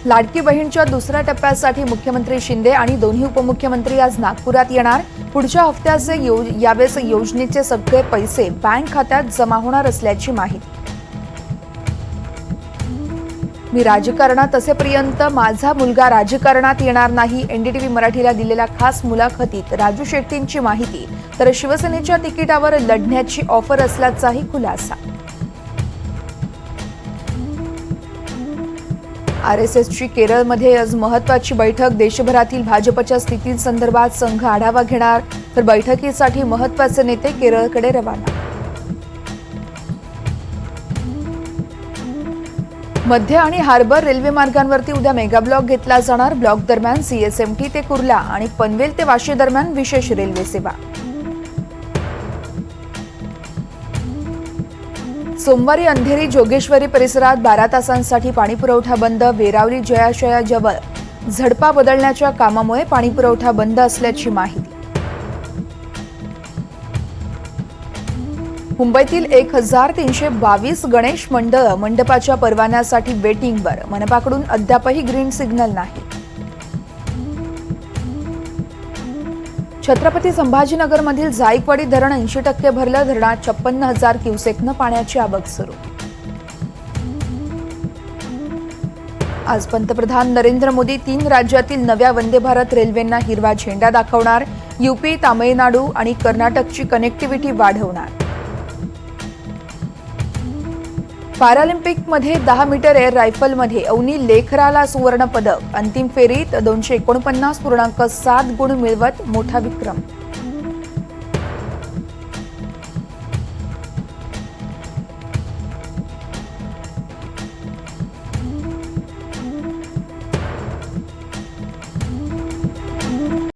लाडकी बहीणच्या दुसऱ्या टप्प्यासाठी मुख्यमंत्री शिंदे आणि दोन्ही उपमुख्यमंत्री आज नागपुरात येणार। पुढच्या हप्त्याचे यावेळेस योजनेचे सगळे पैसे बँक खात्यात जमा होणार असल्याची माहिती। मी राजकारणात असेपर्यंत माझा मुलगा राजकारणात येणार नाही, एनडीटीव्ही मराठीला दिलेल्या खास मुलाखतीत राजू शेट्टींची माहिती। तर शिवसेनेच्या तिकिटावर लढण्याची ऑफर असल्याचाही खुलासा। आरएसएसची केरळमध्ये आज महत्त्वाची बैठक। देशभरातील भाजपच्या स्थितीसंदर्भात संघ आढावा घेणार। तर बैठकीसाठी महत्त्वाचे नेते केरळकडे रवाना। मध्य आणि हार्बर रेल्वे मार्गांवरती उद्या मेगा ब्लॉक घेतला जाणार। ब्लॉक दरम्यान सीएसएमटी ते कुर्ला आणि पनवेल ते वाशी दरम्यान विशेष रेल्वे सेवा। सोमवारी अंधेरी जोगेश्वरी परिसरात 12 तासांसाठी पाणीपुरवठा बंद। वेरावली जलाशयाजवळ झडपा बदलण्याच्या कामामुळे पाणीपुरवठा बंद असल्याची माहिती। मुंबईतील 1322 गणेश मंडळ मंडपाच्या परवान्यासाठी वेटिंगवर। मनपाकडून अद्यापही ग्रीन सिग्नल नाही। छत्रपती संभाजीनगरमधील जायकवाडी धरण 80% भरलं। धरणात 56,000 क्युसेकनं पाण्याची आवक सुरू। आज पंतप्रधान नरेंद्र मोदी 3 राज्यातील नव्या वंदे भारत रेल्वेंना हिरवा झेंडा दाखवणार। यूपी, तामिळनाडू आणि कर्नाटकची कनेक्टिव्हिटी वाढवणार। पॅरालिम्पिकमध्ये 10 मीटर एअर रायफलमध्ये अवनी लेखराला सुवर्ण पदक। अंतिम फेरीत 249.7 गुण मिळवत मोठा विक्रम।